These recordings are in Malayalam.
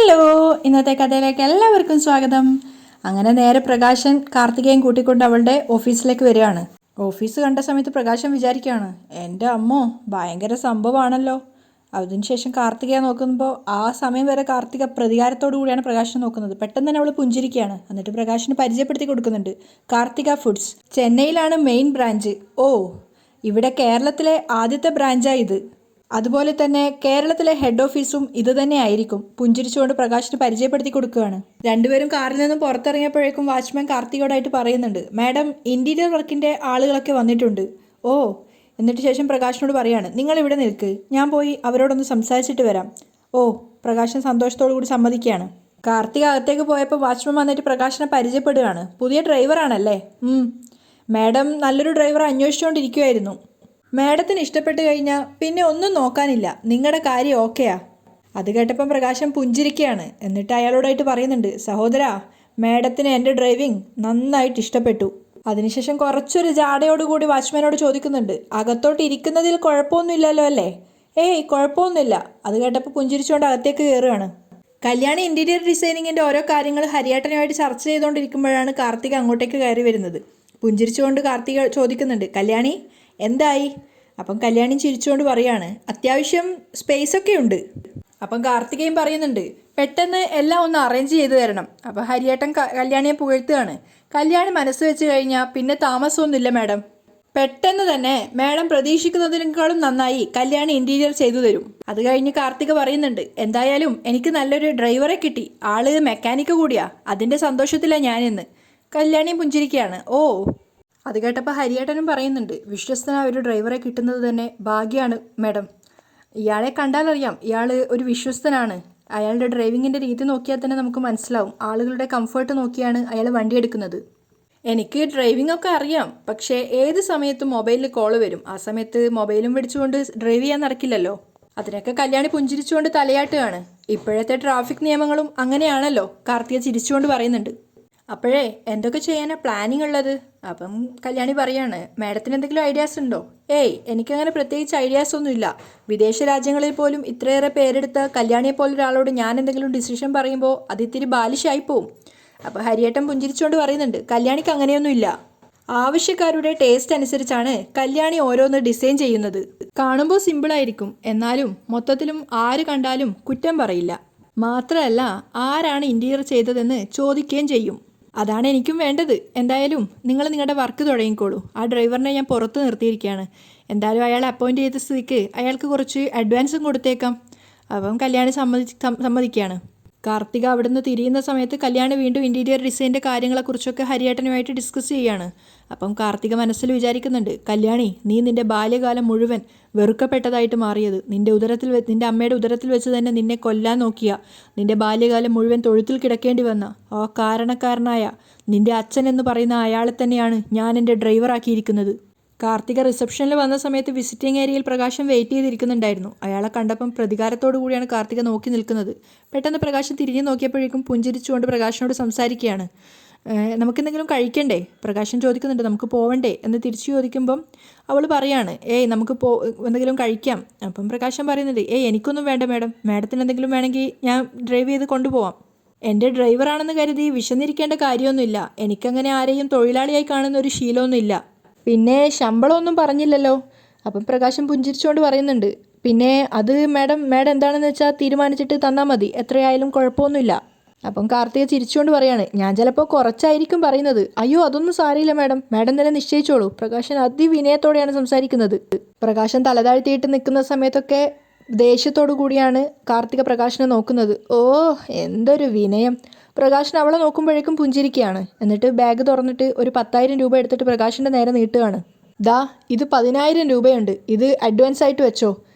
ഹലോ, ഇന്നത്തെ കഥയിലേക്ക് എല്ലാവർക്കും സ്വാഗതം. അങ്ങനെ നേരെ പ്രകാശൻ കാർത്തികയും കൂട്ടിക്കൊണ്ട് അവളുടെ ഓഫീസിലേക്ക് വരികയാണ്. ഓഫീസ് കണ്ട സമയത്ത് പ്രകാശൻ വിചാരിക്കുകയാണ്, എൻ്റെ അമ്മോ ഭയങ്കര സംഭവമാണല്ലോ. അതിനുശേഷം കാർത്തികയെ നോക്കുമ്പോൾ ആ സമയം വരെ കാർത്തിക പ്രതികാരത്തോടു കൂടിയാണ് പ്രകാശനെ നോക്കുന്നത്. പെട്ടെന്ന് തന്നെ അവൾ പുഞ്ചിരിക്കുകയാണ്. എന്നിട്ട് പ്രകാശന് പരിചയപ്പെടുത്തി കൊടുക്കുന്നുണ്ട്. കാർത്തിക ഫുഡ്സ്, ചെന്നൈയിലാണ് മെയിൻ ബ്രാഞ്ച്. ഓ, ഇവിടെ കേരളത്തിലെ ആദ്യത്തെ ബ്രാഞ്ചാണ് ഇത്. അതുപോലെ തന്നെ കേരളത്തിലെ ഹെഡ് ഓഫീസും ഇത് തന്നെ ആയിരിക്കും. പുഞ്ചിരിച്ചുകൊണ്ട് പ്രകാശിന് പരിചയപ്പെടുത്തി കൊടുക്കുകയാണ്. രണ്ടുപേരും കാറിൽ നിന്നും പുറത്തിറങ്ങിയപ്പോഴേക്കും വാച്ച്മാൻ കാർത്തികയോടായിട്ട് പറയുന്നുണ്ട്, മാഡം ഇന്റീരിയർ വർക്കിന്റെ ആളുകളൊക്കെ വന്നിട്ടുണ്ട്. ഓ, എന്നിട്ട് ശേഷം പ്രകാശിനോട് പറയാണ്, നിങ്ങൾ ഇവിടെ നിൽക്ക്, ഞാൻ പോയി അവരോടൊന്ന് സംസാരിച്ചിട്ട് വരാം. ഓ, പ്രകാശൻ സന്തോഷത്തോടു കൂടി സമ്മതിക്കുകയാണ്. കാർത്തിക അകത്തേക്ക് പോയപ്പോൾ വാച്ച്മാൻ വന്നിട്ട് പ്രകാശിനെ പരിചയപ്പെടുകയാണ്. പുതിയ ഡ്രൈവറാണല്ലേ? മാഡം നല്ലൊരു ഡ്രൈവറെ അന്വേഷിച്ചുകൊണ്ടിരിക്കുമായിരുന്നു. മാഡത്തിന് ഇഷ്ടപ്പെട്ട് കഴിഞ്ഞാൽ പിന്നെ ഒന്നും നോക്കാനില്ല, നിങ്ങളുടെ കാര്യം ഓക്കെയാ. അത് കേട്ടപ്പം പ്രകാശം പുഞ്ചിരിക്കുകയാണ്. എന്നിട്ട് അയാളോടായിട്ട് പറയുന്നുണ്ട്, സഹോദരാ, മാഡത്തിന് എൻ്റെ ഡ്രൈവിംഗ് നന്നായിട്ട് ഇഷ്ടപ്പെട്ടു. അതിനുശേഷം കുറച്ചൊരു ജാടയോടുകൂടി വാച്ച്മാനോട് ചോദിക്കുന്നുണ്ട്, അകത്തോട്ട് ഇരിക്കുന്നതിൽ കുഴപ്പമൊന്നുമില്ലല്ലോ അല്ലേ? ഏയ്, കുഴപ്പമൊന്നുമില്ല. അത് കേട്ടപ്പോൾ പുഞ്ചിരിച്ചുകൊണ്ട് അകത്തേക്ക് കയറുകയാണ്. കല്യാണി ഇൻറ്റീരിയർ ഡിസൈനിങ്ങിൻ്റെ ഓരോ കാര്യങ്ങൾ ഹരിയേട്ടനുമായിട്ട് ചർച്ച ചെയ്തുകൊണ്ടിരിക്കുമ്പോഴാണ് കാർത്തിക അങ്ങോട്ടേക്ക് കയറി വരുന്നത്. പുഞ്ചിരിച്ചുകൊണ്ട് കാർത്തിക ചോദിക്കുന്നുണ്ട്, കല്യാണി എന്തായി? അപ്പം കല്യാണി ചിരിച്ചുകൊണ്ട് പറയാണ്, അത്യാവശ്യം സ്പേസ് ഒക്കെ ഉണ്ട്. അപ്പം കാർത്തികയും പറയുന്നുണ്ട്, പെട്ടെന്ന് എല്ലാം ഒന്ന് അറേഞ്ച് ചെയ്ത് തരണം. അപ്പം ഹരിയേട്ടൻ കല്യാണിയെ പുകഴ്ത്തുകയാണ്. കല്യാണി മനസ്സ് വെച്ച് കഴിഞ്ഞാൽ പിന്നെ താമസമൊന്നുമില്ല മാഡം. പെട്ടെന്ന് തന്നെ മാഡം പ്രതീക്ഷിക്കുന്നതിനേക്കാളും നന്നായി കല്യാണി ഇൻറ്റീരിയർ ചെയ്തു തരും. അത് കഴിഞ്ഞ് കാർത്തിക പറയുന്നുണ്ട്, എന്തായാലും എനിക്ക് നല്ലൊരു ഡ്രൈവറെ കിട്ടി, ആള് മെക്കാനിക്ക് കൂടിയാ, അതിൻ്റെ സന്തോഷത്തിലാണ് ഞാനിന്ന്. കല്യാണിയും പുഞ്ചിരിക്കുകയാണ്. ഓ, അത് കേട്ടപ്പോൾ ഹരിയേട്ടനും പറയുന്നുണ്ട്, വിശ്വസ്തനായ ഒരു ഡ്രൈവറെ കിട്ടുന്നത് തന്നെ ഭാഗ്യമാണ് മാഡം. ഇയാളെ കണ്ടാലറിയാം ഇയാൾ ഒരു വിശ്വസ്തനാണ്. അയാളുടെ ഡ്രൈവിങ്ങിൻ്റെ രീതി നോക്കിയാൽ തന്നെ നമുക്ക് മനസ്സിലാവും. ആളുകളുടെ കംഫർട്ട് നോക്കിയാണ് അയാൾ വണ്ടി എടുക്കുന്നത്. എനിക്ക് ഡ്രൈവിംഗ് ഒക്കെ അറിയാം, പക്ഷേ ഏത് സമയത്തും മൊബൈലിൽ കോൾ വരും. ആ സമയത്ത് മൊബൈലും പിടിച്ചുകൊണ്ട് ഡ്രൈവ് ചെയ്യാൻ നടക്കില്ലല്ലോ. അതിനൊക്കെ കല്യാണി പുഞ്ചിരിച്ചുകൊണ്ട് തലയാട്ടുകയാണ്. ഇപ്പോഴത്തെ ട്രാഫിക് നിയമങ്ങളും അങ്ങനെയാണല്ലോ, കാർത്തിക ചിരിച്ചുകൊണ്ട് പറയുന്നുണ്ട്. അപ്പോഴേ എന്തൊക്കെ ചെയ്യാനാണ് പ്ലാനിങ് ഉള്ളത്? അപ്പം കല്യാണി പറയാണ്, മാഡത്തിന് എന്തെങ്കിലും ഐഡിയാസ് ഉണ്ടോ? ഏയ്, എനിക്കങ്ങനെ പ്രത്യേകിച്ച് ഐഡിയാസ് ഒന്നുമില്ല. വിദേശ രാജ്യങ്ങളിൽ പോലും ഇത്രയേറെ പേരെടുത്ത കല്യാണിയെ പോലൊരാളോട് ഞാൻ എന്തെങ്കിലും ഡിസിഷൻ പറയുമ്പോൾ അത് ഇത്തിരി ബാലിഷായി പോവും. അപ്പോൾ ഹരിയേട്ടൻ പുഞ്ചിരിച്ചുകൊണ്ട് പറയുന്നുണ്ട്, കല്യാണിക്ക് അങ്ങനെയൊന്നുമില്ല. ആവശ്യക്കാരുടെ ടേസ്റ്റ് അനുസരിച്ചാണ് കല്യാണി ഓരോന്ന് ഡിസൈൻ ചെയ്യുന്നത്. കാണുമ്പോൾ സിമ്പിളായിരിക്കും, എന്നാലും മൊത്തത്തിലും ആര് കണ്ടാലും കുറ്റം പറയില്ല. മാത്രമല്ല ആരാണ് ഇൻറ്റീരിയർ ചെയ്തതെന്ന് ചോദിക്കുകയും ചെയ്യും. അതാണ് എനിക്കും വേണ്ടത്. എന്തായാലും നിങ്ങൾ നിങ്ങളുടെ വർക്ക് തുടങ്ങിക്കോളൂ. ആ ഡ്രൈവറിനെ ഞാൻ പുറത്ത് നിർത്തിയിരിക്കുകയാണ്. എന്തായാലും അയാളെ അപ്പോയിൻറ്റ് ചെയ്ത സ്ഥിതിക്ക് അയാൾക്ക് കുറച്ച് അഡ്വാൻസും കൊടുത്തേക്കാം. അപ്പം കല്യാണി സമ്മതിക്കുകയാണ്. കാർത്തിക അവിടുന്ന് തിരിയുന്ന സമയത്ത് കല്യാണി വീണ്ടും ഇൻറ്റീരിയർ ഡിസൈൻ്റെ കാര്യങ്ങളെക്കുറിച്ചൊക്കെ ഹരിയേട്ടനുമായിട്ട് ഡിസ്കസ് ചെയ്യുകയാണ്. അപ്പം കാർത്തിക മനസ്സിൽ വിചാരിക്കുന്നുണ്ട്, കല്യാണി, നീ നിൻ്റെ ബാല്യകാലം മുഴുവൻ വെറുക്കപ്പെട്ടതായിട്ട് മാറിയത് നിൻ്റെ അമ്മയുടെ ഉദരത്തിൽ വെച്ച് തന്നെ നിന്നെ കൊല്ലാൻ നോക്കിയ, നിൻ്റെ ബാല്യകാലം മുഴുവൻ തൊഴുത്തിൽ കിടക്കേണ്ടി വന്ന ആ കാരണക്കാരനായ നിൻ്റെ അച്ഛൻ എന്ന് പറയുന്ന അയാളെ തന്നെയാണ് ഞാൻ എൻ്റെ ഡ്രൈവറാക്കിയിരിക്കുന്നത്. കാർത്തിക റിസപ്ഷനിൽ വന്ന സമയത്ത് വിസിറ്റിംഗ് ഏരിയയിൽ പ്രകാശം വെയിറ്റ് ചെയ്തിരിക്കുന്നുണ്ടായിരുന്നു. അയാളെ കണ്ടപ്പം പ്രതികാരത്തോടു കൂടിയാണ് കാർത്തിക നോക്കി നിൽക്കുന്നത്. പെട്ടെന്ന് പ്രകാശം തിരിഞ്ഞു നോക്കിയപ്പോഴേക്കും പുഞ്ചിരിച്ചുകൊണ്ട് പ്രകാശനോട് സംസാരിക്കുകയാണ്. നമുക്കെന്തെങ്കിലും കഴിക്കണ്ടേ? പ്രകാശൻ ചോദിക്കുന്നുണ്ട്, നമുക്ക് പോവണ്ടേ എന്ന് തിരിച്ചു ചോദിക്കുമ്പം അവൾ പറയാണ്, ഏയ് നമുക്ക് എന്തെങ്കിലും കഴിക്കാം. അപ്പം പ്രകാശൻ പറയുന്നുണ്ട്, ഏയ് എനിക്കൊന്നും വേണ്ട മാഡം, മാഡത്തിന് എന്തെങ്കിലും വേണമെങ്കിൽ ഞാൻ ഡ്രൈവ് ചെയ്ത് കൊണ്ടുപോവാം. എൻ്റെ ഡ്രൈവറാണെന്ന് കരുതി വിശന്നിരിക്കേണ്ട കാര്യമൊന്നുമില്ല. എനിക്കങ്ങനെ ആരെയും തൊഴിലാളിയായി കാണുന്ന ഒരു ശീലമൊന്നുമില്ല. പിന്നെ ശമ്പളമൊന്നും പറഞ്ഞില്ലല്ലോ. അപ്പം പ്രകാശം പുഞ്ചിരിച്ചുകൊണ്ട് പറയുന്നുണ്ട്, പിന്നെ അത് മാഡം എന്താണെന്ന് വെച്ചാൽ തീരുമാനിച്ചിട്ട് തന്നാൽ മതി, എത്രയായാലും കുഴപ്പമൊന്നുമില്ല. അപ്പം കാർത്തിക ചിരിച്ചുകൊണ്ട് പറയാണ്, ഞാൻ ചിലപ്പോൾ കുറച്ചായിരിക്കും പറയുന്നത്. അയ്യോ, അതൊന്നും സാരമില്ല മാഡം തന്നെ നിശ്ചയിച്ചോളൂ. പ്രകാശൻ അതിവിനയത്തോടെയാണ് സംസാരിക്കുന്നത്. പ്രകാശൻ തലതാഴ്ത്തിയിട്ട് നിൽക്കുന്ന സമയത്തൊക്കെ ദേഷ്യത്തോടു കൂടിയാണ് കാർത്തിക പ്രകാശനെ നോക്കുന്നത്. ഓ, എന്തൊരു വിനയം. പ്രകാശൻ അവളെ നോക്കുമ്പോഴേക്കും പുഞ്ചിരിക്കുകയാണ്. എന്നിട്ട് ബാഗ് തുറന്നിട്ട് ഒരു 10,000 രൂപ എടുത്തിട്ട് പ്രകാശിൻ്റെ നേരെ നീട്ടുകയാണ്. ദാ, ഇത് 10,000 രൂപയുണ്ട്, ഇത് അഡ്വാൻസ് ആയിട്ട് വെച്ചോ.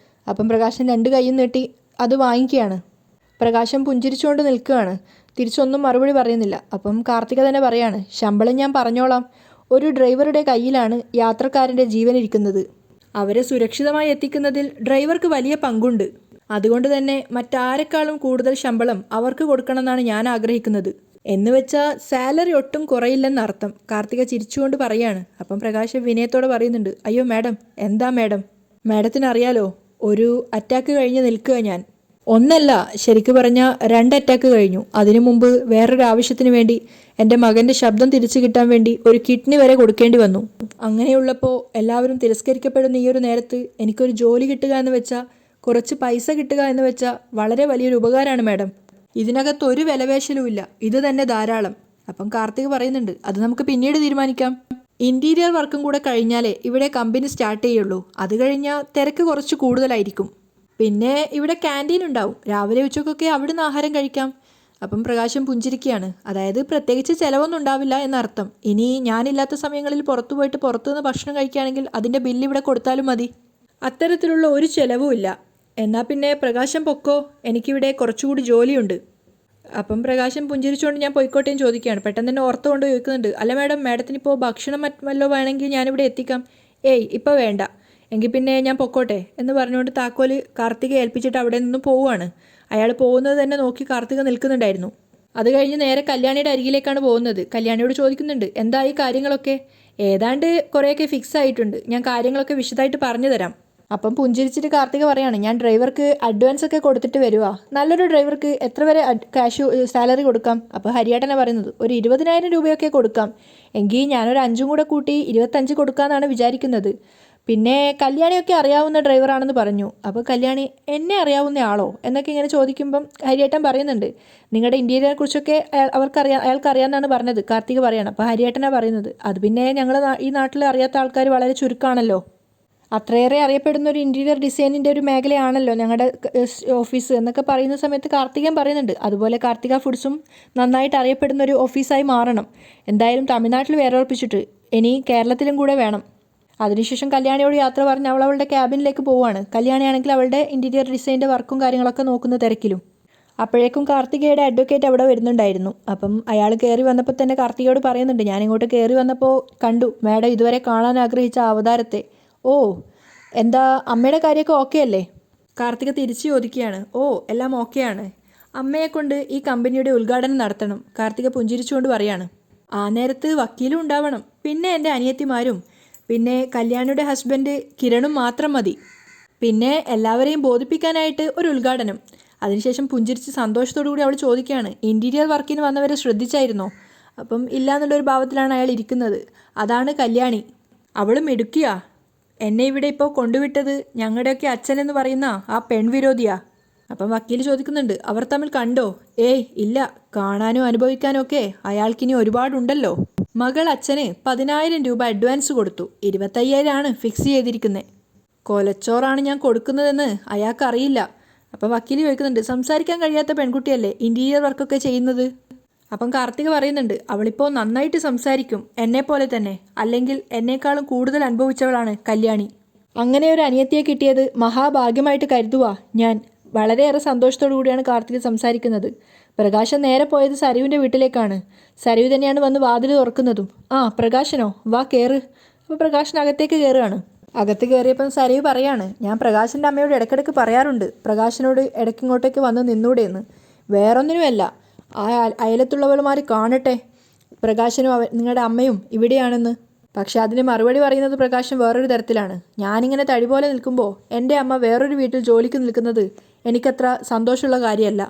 അപ്പം പ്രകാശൻ 2 കൈയും നീട്ടി അത് വാങ്ങിക്കുകയാണ്. പ്രകാശം പുഞ്ചിരിച്ചുകൊണ്ട് നിൽക്കുകയാണ്. തിരിച്ചൊന്നും മറുപടി പറയുന്നില്ല. അപ്പം കാർത്തിക തന്നെ പറയാണ്, ശമ്പളം ഞാൻ പറഞ്ഞോളാം. ഒരു ഡ്രൈവറുടെ കയ്യിലാണ് യാത്രക്കാരൻ്റെ ജീവൻ ഇരിക്കുന്നത്. അവരെ സുരക്ഷിതമായി എത്തിക്കുന്നതിൽ ഡ്രൈവർക്ക് വലിയ പങ്കുണ്ട്. അതുകൊണ്ട് തന്നെ മറ്റാരെക്കാളും കൂടുതൽ ശമ്പളം അവർക്ക് കൊടുക്കണമെന്നാണ് ഞാൻ ആഗ്രഹിക്കുന്നത്. എന്ന് വെച്ചാൽ സാലറി ഒട്ടും കുറയില്ലെന്നർത്ഥം. കാർത്തിക ചിരിച്ചുകൊണ്ട് പറയാണ്. അപ്പം പ്രകാശ് വിനയത്തോടെ പറയുന്നുണ്ട്, അയ്യോ മാഡം, എന്താ മാഡം? മാഡത്തിന് അറിയാലോ, ഒരു അറ്റാക്ക് കഴിഞ്ഞ് നിൽക്കുക ഞാൻ. ഒന്നല്ല, ശരിക്കു പറഞ്ഞാൽ 2 അറ്റാക്ക് കഴിഞ്ഞു. അതിനു മുമ്പ് വേറൊരു ആവശ്യത്തിന് വേണ്ടി എൻ്റെ മകൻ്റെ ശബ്ദം തിരിച്ചു കിട്ടാൻ വേണ്ടി ഒരു കിഡ്നി വരെ കൊടുക്കേണ്ടി വന്നു. അങ്ങനെയുള്ളപ്പോൾ എല്ലാവരും തിരസ്കരിക്കപ്പെടുന്ന ഈ ഒരു നേരത്ത് എനിക്കൊരു ജോലി കിട്ടുക എന്ന് വെച്ചാൽ, കുറച്ച് പൈസ കിട്ടുക എന്ന് വെച്ചാൽ വളരെ വലിയൊരു ഉപകാരമാണ് മാഡം. ഇതിനകത്ത് ഒരു വിലപേശലുമില്ല, ഇത് തന്നെ ധാരാളം. അപ്പം കാർത്തിക് പറയുന്നുണ്ട്, അത് നമുക്ക് പിന്നീട് തീരുമാനിക്കാം. ഇൻറ്റീരിയർ വർക്കും കൂടെ കഴിഞ്ഞാലേ ഇവിടെ കമ്പനി സ്റ്റാർട്ട് ചെയ്യുള്ളൂ. അത് കഴിഞ്ഞാൽ തിരക്ക് കുറച്ച് കൂടുതലായിരിക്കും. പിന്നെ ഇവിടെ ക്യാൻറ്റീൻ ഉണ്ടാവും, രാവിലെ ഉച്ചക്കൊക്കെ അവിടുന്ന് ആഹാരം കഴിക്കാം. അപ്പം പ്രകാശം പുഞ്ചിരിക്കുകയാണ്. അതായത് പ്രത്യേകിച്ച് ചിലവൊന്നും ഉണ്ടാവില്ല എന്നർത്ഥം. ഇനി ഞാനില്ലാത്ത സമയങ്ങളിൽ പുറത്തു പോയിട്ട് പുറത്തുനിന്ന് ഭക്ഷണം കഴിക്കുകയാണെങ്കിൽ അതിൻ്റെ ബില്ല് ഇവിടെ കൊടുത്താലും മതി. അത്തരത്തിലുള്ള ഒരു ചിലവും ഇല്ല. എന്നാൽ പിന്നെ പ്രകാശം പൊക്കോ, എനിക്കിവിടെ കുറച്ചുകൂടി ജോലിയുണ്ട്. അപ്പം പ്രകാശം പുഞ്ചിരിച്ചുകൊണ്ട് ഞാൻ പോയിക്കോട്ടേന്ന് ചോദിക്കുകയാണ്. പെട്ടെന്ന് തന്നെ ഓർത്തുകൊണ്ട് ചോദിക്കുന്നുണ്ട്, അല്ല മാഡം, മാഡത്തിനിപ്പോൾ ഭക്ഷണം വല്ലോ വേണമെങ്കിൽ ഞാനിവിടെ എത്തിക്കാം. ഏയ് ഇപ്പോൾ വേണ്ട, എങ്കിൽ പിന്നെ ഞാൻ പൊക്കോട്ടെ എന്ന് പറഞ്ഞുകൊണ്ട് താക്കോല് കാർത്തിക ഏൽപ്പിച്ചിട്ട് അവിടെ നിന്ന് പോവുകയാണ്. അയാൾ പോകുന്നത് തന്നെ നോക്കി കാർത്തിക നിൽക്കുന്നുണ്ടായിരുന്നു. അത് കഴിഞ്ഞ് നേരെ കല്യാണിയുടെ അരികിലേക്കാണ് പോകുന്നത്. കല്യാണിയോട് ചോദിക്കുന്നുണ്ട്, എന്താ ഈ കാര്യങ്ങളൊക്കെ? ഏതാണ്ട് കുറേയൊക്കെ ഫിക്സ് ആയിട്ടുണ്ട്, ഞാൻ കാര്യങ്ങളൊക്കെ വിശദമായിട്ട് പറഞ്ഞു തരാം. അപ്പം പുഞ്ചിരിച്ചിട്ട് കാർത്തിക പറയാണ്, ഞാൻ ഡ്രൈവർക്ക് അഡ്വാൻസ് ഒക്കെ കൊടുത്തിട്ട് വരുവാ. നല്ലൊരു ഡ്രൈവർക്ക് എത്ര വരെ ക്യാഷ് സാലറി കൊടുക്കാം? അപ്പോൾ ഹരിയേട്ടനെ പറയുന്നത്, ഒരു 20,000 രൂപയൊക്കെ കൊടുക്കാം. എങ്കിൽ ഞാനൊരു 5 കൂടെ കൂട്ടി 25 കൊടുക്കാമെന്നാണ് വിചാരിക്കുന്നത്. പിന്നെ കല്യാണിയൊക്കെ അറിയാവുന്ന ഡ്രൈവറാണെന്ന് പറഞ്ഞു. അപ്പോൾ കല്യാണി, എന്നെ അറിയാവുന്ന ആളോ എന്നൊക്കെ ഇങ്ങനെ ചോദിക്കുമ്പം ഹരിയേട്ടൻ പറയുന്നുണ്ട്, നിങ്ങളുടെ ഇൻറ്റീരിയറിനെ കുറിച്ചൊക്കെ അയാൾക്കറിയാമെന്നാണ് പറഞ്ഞത്. കാർത്തിക പറയാണ്. അപ്പോൾ ഹരിയേട്ടനാണ് പറയുന്നത്, അത് പിന്നെ ഞങ്ങൾ ഈ നാട്ടിൽ അറിയാത്ത ആൾക്കാർ വളരെ ചുരുക്കമാണല്ലോ. അത്രയേറെ അറിയപ്പെടുന്ന ഒരു ഇൻറ്റീരിയർ ഡിസൈനിൻ്റെ ഒരു മേഖലയാണല്ലോ ഞങ്ങളുടെ ഓഫീസ് എന്നൊക്കെ പറയുന്ന സമയത്ത് കാർത്തികൻ പറയുന്നുണ്ട്, അതുപോലെ കാർത്തിക ഫുഡ്സും നന്നായിട്ട് അറിയപ്പെടുന്ന ഒരു ഓഫീസായി മാറണം. എന്തായാലും തമിഴ്നാട്ടിൽ വേരുറപ്പിച്ചിട്ട് ഇനി കേരളത്തിലും കൂടെ വേണം. അതിനുശേഷം കല്യാണിയോട് യാത്ര പറഞ്ഞ് അവളുടെ ക്യാബിനിലേക്ക് പോവുകയാണ്. കല്യാണിയാണെങ്കിൽ അവളുടെ ഇൻറ്റീരിയർ ഡിസൈൻ്റെ വർക്കും കാര്യങ്ങളൊക്കെ നോക്കുന്ന തിരക്കിലും. അപ്പോഴേക്കും കാർത്തികയുടെ അഡ്വക്കേറ്റ് അവിടെ വരുന്നുണ്ടായിരുന്നു. അപ്പം അയാൾ കയറി വന്നപ്പോൾ തന്നെ കാർത്തികയോട് പറയുന്നുണ്ട്, ഞാനിങ്ങോട്ട് കയറി വന്നപ്പോൾ കണ്ടു മാഡം ഇതുവരെ കാണാൻ ആഗ്രഹിച്ച അവതാരത്തെ. ഓ, എന്താ അമ്മയുടെ കാര്യമൊക്കെ ഓക്കെ അല്ലേ? കാർത്തിക തിരിച്ചു ചോദിക്കുകയാണ്. ഓ, എല്ലാം ഓക്കെയാണ്. അമ്മയെക്കൊണ്ട് ഈ കമ്പനിയുടെ ഉദ്ഘാടനം നടത്തണം. കാർത്തിക പുഞ്ചിരിച്ചുകൊണ്ട് പറയാണ്. ആ നേരത്ത് വക്കീലും ഉണ്ടാവണം, പിന്നെ എൻ്റെ അനിയത്തിമാരും, പിന്നെ കല്യാണിയുടെ ഹസ്ബൻഡ് കിരണും മാത്രം മതി. പിന്നെ എല്ലാവരെയും ബോധിപ്പിക്കാനായിട്ട് ഒരു ഉദ്ഘാടനം. അതിനുശേഷം പുഞ്ചിരിച്ച് സന്തോഷത്തോടു കൂടി അവൾ ചോദിക്കുകയാണ്, ഇൻറ്റീരിയർ വർക്കിന് വന്നവരെ ശ്രദ്ധിച്ചായിരുന്നോ? അപ്പം ഇല്ല എന്നുള്ളൊരു ഭാവത്തിലാണ് അയാൾ ഇരിക്കുന്നത്. അതാണ് കല്യാണി. അവൾ മിടുക്കിയാ. എന്നെ ഇവിടെ ഇപ്പോൾ കൊണ്ടുവിട്ടത് ഞങ്ങളുടെയൊക്കെ അച്ഛനെന്ന് പറയുന്ന ആ പെൺവിരോധിയാ. അപ്പം വക്കീൽ ചോദിക്കുന്നുണ്ട്, അവർ തമ്മിൽ കണ്ടോ? ഏയ് ഇല്ല, കാണാനും അനുഭവിക്കാനും ഒക്കെ അയാൾക്കിനി ഒരുപാടുണ്ടല്ലോ. മകൾ അച്ഛന് 10,000 രൂപ അഡ്വാൻസ് കൊടുത്തു, 25,000 ഫിക്സ് ചെയ്തിരിക്കുന്നത്. കൊലച്ചോറാണ് ഞാൻ കൊടുക്കുന്നതെന്ന് അയാൾക്കറിയില്ല. അപ്പം വക്കീൽ ചോദിക്കുന്നുണ്ട്, സംസാരിക്കാൻ കഴിയാത്ത പെൺകുട്ടിയല്ലേ ഇൻറ്റീരിയർ വർക്കൊക്കെ ചെയ്യുന്നത്? അപ്പം കാർത്തിക പറയുന്നുണ്ട്, അവളിപ്പോൾ നന്നായിട്ട് സംസാരിക്കും, എന്നെപ്പോലെ തന്നെ. അല്ലെങ്കിൽ എന്നേക്കാളും കൂടുതൽ അനുഭവിച്ചവളാണ് കല്യാണി. അങ്ങനെ ഒരു അനിയത്തിയെ കിട്ടിയത് മഹാഭാഗ്യമായിട്ട് കരുതുവാ ഞാൻ. വളരെയേറെ സന്തോഷത്തോടു കൂടിയാണ് കാർത്തിക സംസാരിക്കുന്നത്. പ്രകാശൻ നേരെ പോയത് സരുവിൻ്റെ വീട്ടിലേക്കാണ്. സരുവ് തന്നെയാണ് വന്ന് വാതിൽ തുറക്കുന്നതും. ആ, പ്രകാശനോ, വാ കയറ്. അപ്പോൾ പ്രകാശൻ അകത്തേക്ക് കയറുകയാണ്. അകത്ത് കയറിയപ്പം സരുവ് പറയാണ്, ഞാൻ പ്രകാശൻ്റെ അമ്മയോട് ഇടയ്ക്കിടയ്ക്ക് പറയാറുണ്ട് പ്രകാശനോട് ഇടയ്ക്ക് ഇങ്ങോട്ടേക്ക് വന്ന് നിന്നൂടെയെന്ന്. വേറൊന്നിനുമല്ല, ആ അയലത്തുള്ളവളുമാർ കാണട്ടെ പ്രകാശനും നിങ്ങളുടെ അമ്മയും ഇവിടെയാണെന്ന്. പക്ഷെ അതിന് മറുപടി പറയുന്നത് പ്രകാശൻ വേറൊരു തരത്തിലാണ്. ഞാനിങ്ങനെ തടി പോലെ നിൽക്കുമ്പോൾ എൻ്റെ അമ്മ വേറൊരു വീട്ടിൽ ജോലിക്ക് നിൽക്കുന്നത് എനിക്കത്ര സന്തോഷമുള്ള കാര്യമല്ല.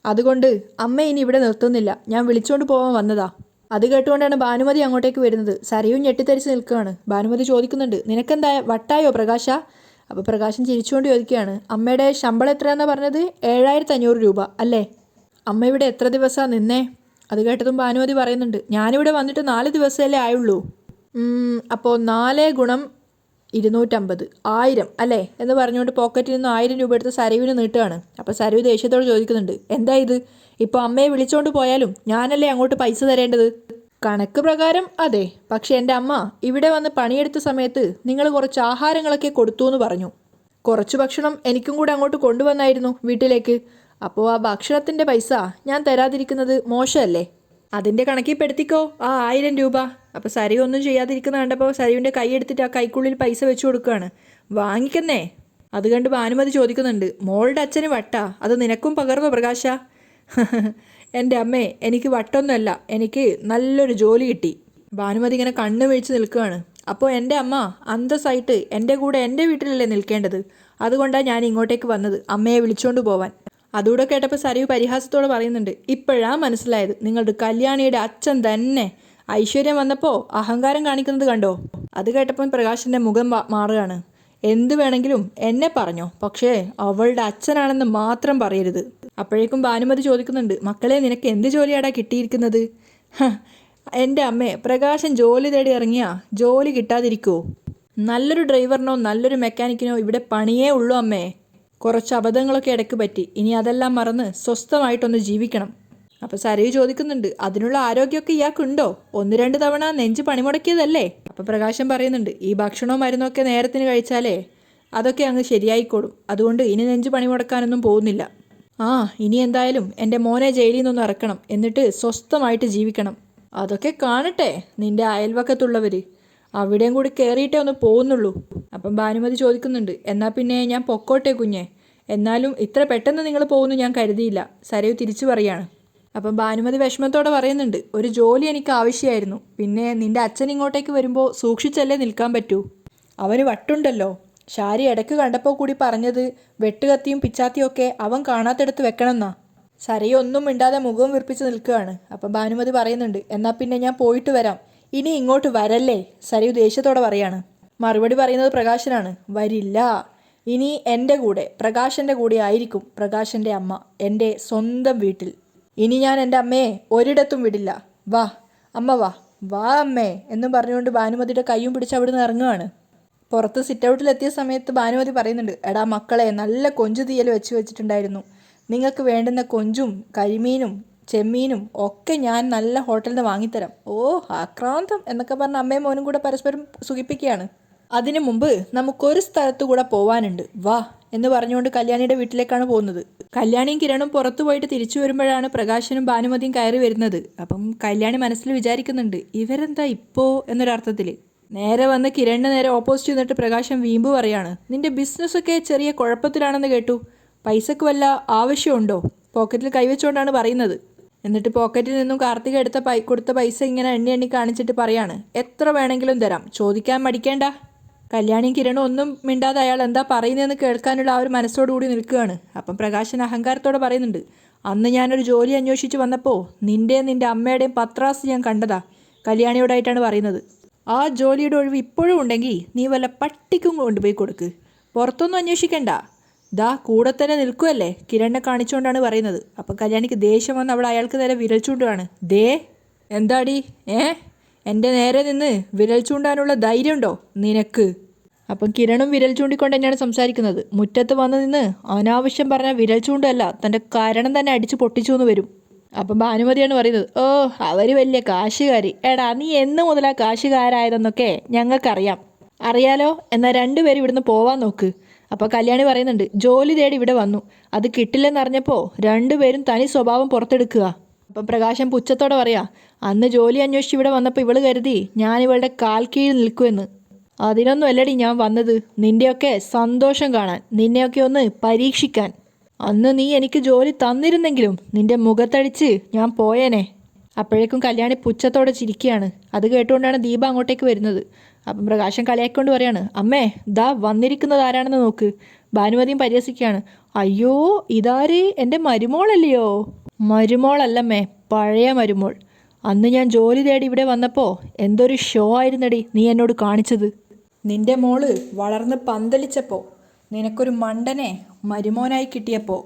അതുകൊണ്ട് അമ്മ ഇനി ഇവിടെ നിർത്തുന്നില്ല, ഞാൻ വിളിച്ചുകൊണ്ട് പോകാൻ വന്നതാ. അത് കേട്ടുകൊണ്ടാണ് ഭാനുമതി അങ്ങോട്ടേക്ക് വരുന്നത്. സരയും ഞെട്ടിത്തരിച്ച് നിൽക്കുകയാണ്. ഭാനുമതി ചോദിക്കുന്നുണ്ട്, നിനക്കെന്താ വട്ടായോ പ്രകാശ? അപ്പോൾ പ്രകാശൻ ചിരിച്ചുകൊണ്ട് ചോദിക്കുകയാണ്, അമ്മയുടെ ശമ്പളം എത്രയാണെന്നാണ് പറഞ്ഞത്? 7,500 രൂപ അല്ലേ? അമ്മ ഇവിടെ എത്ര ദിവസമാണ് നിന്നേ? അത് കേട്ടതും ഭാനുമതി പറയുന്നുണ്ട്, ഞാനിവിടെ വന്നിട്ട് 4 ദിവസമല്ലേ ആയുള്ളൂ. അപ്പോൾ 4 ഗുണം 250, 1000 അല്ലേ എന്ന് പറഞ്ഞുകൊണ്ട് പോക്കറ്റിൽ നിന്ന് 1000 രൂപ എടുത്ത് സരയുവിന് നീട്ടുകയാണ്. അപ്പോൾ സരയു ദേഷ്യത്തോട് ചോദിക്കുന്നുണ്ട്, എന്താ ഇത്? ഇപ്പോൾ അമ്മയെ വിളിച്ചുകൊണ്ട് പോയാലും ഞാനല്ലേ അങ്ങോട്ട് പൈസ തരേണ്ടത്? കണക്ക് പ്രകാരം അതെ, പക്ഷെ എൻ്റെ അമ്മ ഇവിടെ വന്ന് പണിയെടുത്ത സമയത്ത് നിങ്ങൾ കുറച്ച് ആഹാരങ്ങളൊക്കെ കൊടുത്തു എന്ന് പറഞ്ഞു. കുറച്ച് ഭക്ഷണം എനിക്കും കൂടെ അങ്ങോട്ട് കൊണ്ടുവന്നായിരുന്നു വീട്ടിലേക്ക്. അപ്പോൾ ആ ഭക്ഷണത്തിൻ്റെ പൈസ ഞാൻ തരാതിരിക്കുന്നത് മോശമല്ലേ? അതിൻ്റെ കണക്കിൽ പെടുത്തിക്കോ ആ 1000 രൂപ. അപ്പോൾ സരയു ഒന്നും ചെയ്യാതിരിക്കുന്ന കണ്ടപ്പോൾ സരയുവിൻ്റെ കൈ എടുത്തിട്ട് ആ കൈക്കുള്ളിൽ പൈസ വെച്ച് കൊടുക്കുകയാണ്. വാങ്ങിക്കുന്നേ. അത് കണ്ട് ഭാനുമതി ചോദിക്കുന്നുണ്ട്, മോളുടെ അച്ഛന് വട്ടാ, അത് നിനക്കും പകർന്നു പ്രകാശ? എൻ്റെ അമ്മേ, എനിക്ക് വട്ടൊന്നുമല്ല, എനിക്ക് നല്ലൊരു ജോലി കിട്ടി. ഭാനുമതി ഇങ്ങനെ കണ്ണ് വീഴ്ച നിൽക്കുകയാണ്. അപ്പോൾ എൻ്റെ അമ്മ അന്തസ്സായിട്ട് എൻ്റെ കൂടെ എൻ്റെ വീട്ടിലല്ലേ നിൽക്കേണ്ടത്? അതുകൊണ്ടാണ് ഞാൻ ഇങ്ങോട്ടേക്ക് വന്നത്, അമ്മയെ വിളിച്ചുകൊണ്ട് പോവാൻ. അതുകൂടെ കേട്ടപ്പോൾ സരയു പരിഹാസത്തോടെ പറയുന്നുണ്ട്, ഇപ്പോഴാ മനസ്സിലായത് നിങ്ങളുടെ കല്യാണിയുടെ അച്ഛൻ തന്നെ. ഐശ്വര്യം വന്നപ്പോൾ അഹങ്കാരം കാണിക്കുന്നത് കണ്ടോ? അത് കേട്ടപ്പോൾ പ്രകാശിൻ്റെ മുഖം മാറുകയാണ്. എന്ത് വേണമെങ്കിലും എന്നെ പറഞ്ഞോ, പക്ഷേ അവളുടെ അച്ഛനാണെന്ന് മാത്രം പറയരുത്. അപ്പോഴേക്കും ഭാനുമതി ചോദിക്കുന്നുണ്ട്, മക്കളെ നിനക്ക് എന്ത് ജോലിയാടാ കിട്ടിയിരിക്കുന്നത്? എൻ്റെ അമ്മേ, പ്രകാശൻ ജോലി തേടി ഇറങ്ങിയാ ജോലി കിട്ടാതിരിക്കുമോ? നല്ലൊരു ഡ്രൈവറിനോ നല്ലൊരു മെക്കാനിക്കിനോ ഇവിടെ പണിയേ ഉള്ളൂ അമ്മേ. കുറച്ച് അബദ്ധങ്ങളൊക്കെ ഇടയ്ക്ക് പറ്റി, ഇനി അതെല്ലാം മറന്ന് സ്വസ്ഥമായിട്ടൊന്ന് ജീവിക്കണം. അപ്പോൾ സരയു ചോദിക്കുന്നുണ്ട്, അതിനുള്ള ആരോഗ്യമൊക്കെ ഇയാൾക്കുണ്ടോ? 1-2 തവണ നെഞ്ച് പണിമുടക്കിയതല്ലേ? അപ്പോൾ പ്രകാശൻ പറയുന്നുണ്ട്, ഈ ഭക്ഷണവും മരുന്നൊക്കെ നേരത്തിന് കഴിച്ചാലേ അതൊക്കെ അങ്ങ് ശരിയായിക്കോളും. അതുകൊണ്ട് ഇനി നെഞ്ച് പണിമുടക്കാനൊന്നും പോകുന്നില്ല. ഇനി എന്തായാലും എൻ്റെ മോനെ ജയിലിൽ നിന്നൊന്ന് ഇറക്കണം, എന്നിട്ട് സ്വസ്ഥമായിട്ട് ജീവിക്കണം. അതൊക്കെ കാണട്ടെ നിൻ്റെ അയൽവക്കത്തുള്ളവർ, അവിടെയും കൂടി കയറിയിട്ടേ ഒന്ന് പോകുന്നുള്ളൂ. അപ്പം ഭാനുമതി ചോദിക്കുന്നുണ്ട്, എന്നാൽ പിന്നെ ഞാൻ പൊക്കോട്ടെ കുഞ്ഞെ? എന്നാലും ഇത്ര പെട്ടെന്ന് നിങ്ങൾ പോകുന്നു ഞാൻ കരുതിയില്ല. സരയു തിരിച്ചു പറയാണ്. അപ്പം ഭാനുമതി വിഷമത്തോടെ പറയുന്നുണ്ട്, ഒരു ജോലി എനിക്ക് ആവശ്യമായിരുന്നു. പിന്നെ നിൻ്റെ അച്ഛൻ ഇങ്ങോട്ടേക്ക് വരുമ്പോൾ സൂക്ഷിച്ചല്ലേ നിൽക്കാൻ പറ്റൂ. അവന് വട്ടുണ്ടല്ലോ. ഷാരി ഇടയ്ക്ക് കണ്ടപ്പോൾ കൂടി പറഞ്ഞത് വെട്ടുകത്തിയും പിച്ചാത്തിയും ഒക്കെ അവൻ കാണാത്തടുത്ത് വെക്കണമെന്നാ. സരയു ഒന്നും മിണ്ടാതെ മുഖവും വിർപ്പിച്ച് നിൽക്കുകയാണ്. അപ്പം ഭാനുമതി പറയുന്നുണ്ട്, എന്നാൽ പിന്നെ ഞാൻ പോയിട്ട് വരാം, ഇനി ഇങ്ങോട്ട് വരല്ലേ? സരയു ദേഷ്യത്തോടെ പറയാണ്. മറുപടി പറയുന്നത് പ്രകാശനാണ്. വരില്ല, ഇനി എൻ്റെ കൂടെ, പ്രകാശൻ്റെ കൂടെ ആയിരിക്കും പ്രകാശൻ്റെ അമ്മ, എൻ്റെ സ്വന്തം വീട്ടിൽ. ഇനി ഞാൻ എൻ്റെ അമ്മയെ ഒരിടത്തും വിടില്ല. വാ അമ്മ, വാ വാ അമ്മേ എന്നും പറഞ്ഞുകൊണ്ട് ഭാനുമതിയുടെ കൈയും പിടിച്ച് അവിടുന്ന് ഇറങ്ങുകയാണ്. പുറത്ത് സിറ്റൗട്ടിലെത്തിയ സമയത്ത് ഭാനുമതി പറയുന്നുണ്ട്, എടാ മക്കളെ, നല്ല കൊഞ്ചു തീയൽ വെച്ചിട്ടുണ്ടായിരുന്നു. നിങ്ങൾക്ക് വേണ്ടുന്ന കൊഞ്ചും കരിമീനും ചെമ്മീനും ഒക്കെ ഞാൻ നല്ല ഹോട്ടലിൽ നിന്ന് വാങ്ങിത്തരാം. ആക്രാന്തം എന്നൊക്കെ പറഞ്ഞ അമ്മയും മോനും കൂടെ പരസ്പരം സുഖിപ്പിക്കുകയാണ്. അതിനു മുമ്പ് നമുക്കൊരു സ്ഥലത്തു കൂടെ പോവാനുണ്ട്, വാ എന്ന് പറഞ്ഞുകൊണ്ട് കല്യാണിയുടെ വീട്ടിലേക്കാണ് പോകുന്നത്. കല്യാണിയും കിരണും പുറത്തു പോയിട്ട് തിരിച്ചു വരുമ്പോഴാണ് പ്രകാശനും ഭാനുമതിയും കയറി വരുന്നത്. അപ്പം കല്യാണി മനസ്സിൽ വിചാരിക്കുന്നുണ്ട്, ഇവരെന്താ ഇപ്പോൾ എന്നൊരർത്ഥത്തിൽ. നേരെ വന്ന് കിരണിന് നേരെ ഓപ്പോസിറ്റ് നിന്നിട്ട് പ്രകാശൻ വീമ്പ് പറയാണ്, നിന്റെ ബിസിനസ്സൊക്കെ ചെറിയ കുഴപ്പത്തിലാണെന്ന് കേട്ടു. പൈസക്ക് വല്ല ആവശ്യമുണ്ടോ? പോക്കറ്റിൽ കൈവച്ചുകൊണ്ടാണ് പറയുന്നത്. എന്നിട്ട് പോക്കറ്റിൽ നിന്നും കാർത്തിക കൊടുത്ത പൈസ ഇങ്ങനെ എണ്ണി കാണിച്ചിട്ട് പറയാണ്, എത്ര വേണമെങ്കിലും തരാം, ചോദിക്കാൻ മടിക്കേണ്ട. കല്യാണിയും കിരണും ഒന്നും മിണ്ടാതെ അയാൾ എന്താ പറയുന്നതെന്ന് കേൾക്കാനുള്ള ആ ഒരു മനസ്സോടുകൂടി നിൽക്കുകയാണ്. അപ്പം പ്രകാശൻ അഹങ്കാരത്തോടെ പറയുന്നുണ്ട്, അന്ന് ഞാനൊരു ജോലി അന്വേഷിച്ച് വന്നപ്പോൾ നിൻ്റെ അമ്മയുടെയും പത്രാസ് ഞാൻ കണ്ടതാ. കല്യാണിയോടായിട്ടാണ് പറയുന്നത്. ആ ജോലിയുടെ ഒഴിവ് ഇപ്പോഴും ഉണ്ടെങ്കിൽ നീ വല്ല പട്ടിക്കും കൊണ്ടുപോയി കൊടുക്ക്, പുറത്തൊന്നും അന്വേഷിക്കണ്ട. ദാ കൂടെ തന്നെ നിൽക്കുമല്ലേ, കിരണിനെ കാണിച്ചുകൊണ്ടാണ് പറയുന്നത്. അപ്പം കല്യാണിക്ക് ദേഷ്യം വന്ന് അവൾ അയാൾക്ക് നേരെ വിരൽ ചൂണ്ടുകയാണ്. ദേ എന്താടി, എൻ്റെ നേരെ നിന്ന് വിരൽ ചൂണ്ടാനുള്ള ധൈര്യമുണ്ടോ നിനക്ക്? അപ്പം കിരണും വിരൽ ചൂണ്ടിക്കൊണ്ട് തന്നെയാണ് സംസാരിക്കുന്നത്. മുറ്റത്ത് വന്ന് നിന്ന് അനാവശ്യം പറഞ്ഞ വിരൽ ചൂണ്ടല്ല, തൻ്റെ കാരണം തന്നെ അടിച്ച് പൊട്ടിച്ചു എന്ന് വരും. അപ്പം ഭാനുമതിയാണ് പറയുന്നത്, അവർ വലിയ കാശുകാരി. എടാ നീ എന്ന് മുതലാ കാശുകാരായതെന്നൊക്കെ ഞങ്ങൾക്കറിയാം. അറിയാലോ, എന്നാൽ രണ്ടുപേരും ഇവിടുന്ന് പോവാൻ നോക്ക്. അപ്പോൾ കല്യാണി പറയുന്നുണ്ട്, ജോലി തേടി ഇവിടെ വന്നു, അത് കിട്ടില്ലെന്നറിഞ്ഞപ്പോൾ രണ്ടുപേരും തനി സ്വഭാവം പുറത്തെടുക്കുക. അപ്പം പ്രകാശൻ പുച്ഛത്തോടെ പറയാ, അന്ന് ജോലി അന്വേഷിച്ച് ഇവിടെ വന്നപ്പോൾ ഇവള് കരുതി ഞാൻ ഇവളുടെ കാൽ കീഴിൽ നിൽക്കുമെന്ന്. അതിനൊന്നും അല്ലടി ഞാൻ വന്നത്, നിൻ്റെയൊക്കെ സന്തോഷം കാണാൻ, നിന്നെയൊക്കെ ഒന്ന് പരീക്ഷിക്കാൻ. അന്ന് നീ എനിക്ക് ജോലി തന്നിരുന്നെങ്കിലും നിൻ്റെ മുഖത്തടിച്ച് ഞാൻ പോയേനെ. അപ്പോഴേക്കും കല്യാണി പുച്ഛത്തോടെ ചിരിക്കുകയാണ്. അത് കേട്ടുകൊണ്ടാണ് ദീപ അങ്ങോട്ടേക്ക് വരുന്നത്. അപ്പം പ്രകാശൻ കളിയാക്കിക്കൊണ്ട് പറയാണ്, അമ്മേ ദാ വന്നിരിക്കുന്നത് ആരാണെന്ന് നോക്ക്. ഭാനുമതിയും പരിഹസിക്കുകയാണ്, അയ്യോ ഇതാര്, എൻ്റെ മരുമോളല്ലയോ? മരുമോളല്ലമ്മേ, പഴയ മരുമോൾ. അന്ന് ഞാൻ ജോലി തേടി ഇവിടെ വന്നപ്പോൾ എന്തൊരു ഷോ ആയിരുന്നടി നീ എന്നോട് കാണിച്ചത്. നിൻ്റെ മോള് വളർന്ന് പന്തലിച്ചപ്പോൾ, നിനക്കൊരു മണ്ടനെ മരുമോനായി കിട്ടിയപ്പോൾ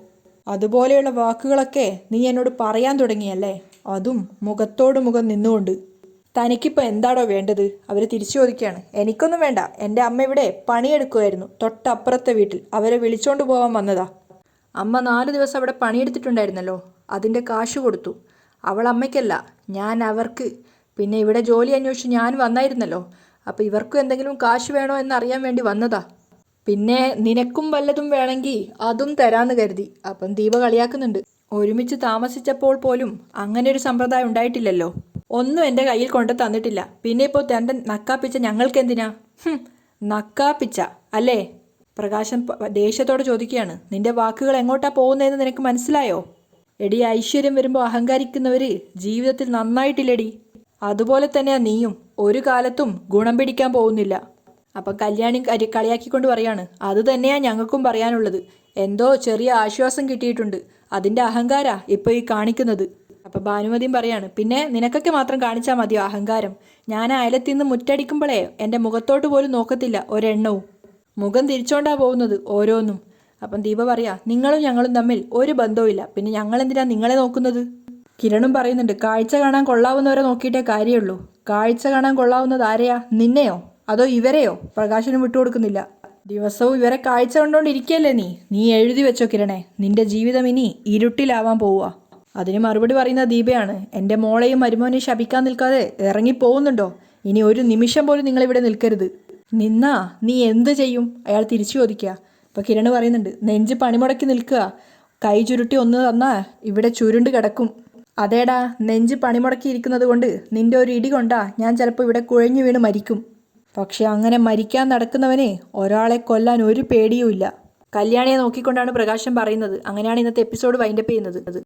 അതുപോലെയുള്ള വാക്കുകളൊക്കെ നീ എന്നോട് പറയാൻ തുടങ്ങിയല്ലേ, അതും മുഖത്തോട് മുഖം നിന്നുകൊണ്ട്. തനിക്കിപ്പോൾ എന്താണോ വേണ്ടത്? അവർ തിരിച്ചു ചോദിക്കുകയാണ്. എനിക്കൊന്നും വേണ്ട, എൻ്റെ അമ്മ ഇവിടെ പണിയെടുക്കുമായിരുന്നു തൊട്ടപ്പുറത്തെ വീട്ടിൽ, അവരെ വിളിച്ചോണ്ട് പോകാൻ വന്നതാ. അമ്മ 4 ദിവസം അവിടെ പണിയെടുത്തിട്ടുണ്ടായിരുന്നല്ലോ, അതിൻ്റെ കാശ് കൊടുത്തു. അവൾ അമ്മയ്ക്കല്ല, ഞാൻ അവർക്ക്. പിന്നെ ഇവിടെ ജോലി അന്വേഷിച്ച് ഞാൻ വന്നായിരുന്നല്ലോ, അപ്പോൾ ഇവർക്കും എന്തെങ്കിലും കാശ് വേണോ എന്നറിയാൻ വേണ്ടി വന്നതാ. പിന്നെ നിനക്കും വല്ലതും വേണമെങ്കിൽ അതും തരാമെന്ന് കരുതി. അപ്പം ദീപ കളിയാക്കുന്നുണ്ട്, ഒരുമിച്ച് താമസിച്ചപ്പോൾ പോലും അങ്ങനെ ഒരു സമ്പ്രദായം ഉണ്ടായിട്ടില്ലല്ലോ, ഒന്നും എൻ്റെ കയ്യിൽ കൊണ്ട് തന്നിട്ടില്ല. പിന്നെ ഇപ്പോൾ തൻ്റെ നക്കാപ്പിച്ച ഞങ്ങൾക്കെന്തിനാ? നക്കാപ്പിച്ച അല്ലേ? പ്രകാശൻ ദേഷ്യത്തോടെ ചോദിക്കുകയാണ്, നിന്റെ വാക്കുകൾ എങ്ങോട്ടാ പോകുന്നതെന്ന് നിനക്ക് മനസ്സിലായോ? എടി, ഐശ്വര്യം വരുമ്പോൾ അഹങ്കരിക്കുന്നവർ ജീവിതത്തിൽ നന്നായിട്ടില്ലടി. അതുപോലെ തന്നെയാ നീയും, ഒരു കാലത്തും ഗുണം പിടിക്കാൻ പോകുന്നില്ല. അപ്പം കല്യാണി കളിയാക്കിക്കൊണ്ട് പറയാണ്, അത് തന്നെയാണ് ഞങ്ങൾക്കും പറയാനുള്ളത്. എന്തോ ചെറിയ ആശ്വാസം കിട്ടിയിട്ടുണ്ട്. അതിൻ്റെ അഹങ്കാരാ ഇപ്പോൾ ഈ കാണിക്കുന്നത്. അപ്പം ഭാനുമതിയും പറയാണ്, പിന്നെ നിനക്കൊക്കെ മാത്രം കാണിച്ചാൽ മതിയോ അഹങ്കാരം? ഞാൻ അയലത്തിൽ നിന്ന് മുറ്റടിക്കുമ്പോഴേ എൻ്റെ മുഖത്തോട്ട് പോലും നോക്കത്തില്ല ഒരെണ്ണവും. മുഖം തിരിച്ചോണ്ടാ പോകുന്നത് ഓരോന്നും. അപ്പം ദീപ പറയാ, നിങ്ങളും ഞങ്ങളും തമ്മിൽ ഒരു ബന്ധവുമില്ല, പിന്നെ ഞങ്ങളെന്തിനാ നിങ്ങളെ നോക്കുന്നത്? കിരണും പറയുന്നുണ്ട്, കാഴ്ച കാണാൻ കൊള്ളാവുന്നവരെ നോക്കിയിട്ടേ കാര്യമുള്ളൂ. കാഴ്ച കാണാൻ കൊള്ളാവുന്നത് ആരെയാ? നിന്നെയോ അതോ ഇവരെയോ? പ്രകാശനും വിട്ടുകൊടുക്കുന്നില്ല. ദിവസവും ഇവരെ കാഴ്ച കണ്ടോണ്ടിരിക്കല്ലേ നീ എഴുതി വെച്ചോ കിരണേ, നിന്റെ ജീവിതം ഇനി ഇരുട്ടിലാവാൻ പോവുക. അതിന് മറുപടി പറയുന്ന ദീപയാണ്, എൻ്റെ മോളെയും മരുമോനെയും ശപിക്കാൻ നിൽക്കാതെ ഇറങ്ങിപ്പോകുന്നുണ്ടോ? ഇനി ഒരു നിമിഷം പോലും നിങ്ങളിവിടെ നിൽക്കരുത്. നിന്നാ നീ എന്ത് ചെയ്യും? അയാൾ തിരിച്ചു ചോദിക്കുക. അപ്പോൾ കിരണ് പറയുന്നുണ്ട്, നെഞ്ച് പണിമുടക്കി നിൽക്കുക. കൈ ചുരുട്ടി ഒന്ന് തന്നാ ഇവിടെ ചുരുണ്ട് കിടക്കും. അതേടാ, നെഞ്ച് പണിമുടക്കി ഇരിക്കുന്നത് കൊണ്ട് നിന്റെ ഒരു ഇടി കൊണ്ടാ ഞാൻ ചിലപ്പോൾ ഇവിടെ കുഴഞ്ഞു വീണ് മരിക്കും. പക്ഷെ അങ്ങനെ മരിക്കാൻ നടക്കുന്നവനെ ഒരാളെ കൊല്ലാൻ ഒരു പേടിയുമില്ല. കല്യാണിയെ നോക്കിക്കൊണ്ടാണ് പ്രകാശം പറയുന്നത്. അങ്ങനെയാണ് ഇന്നത്തെ എപ്പിസോഡ് വൈൻഡപ്പ് ചെയ്യുന്നത്.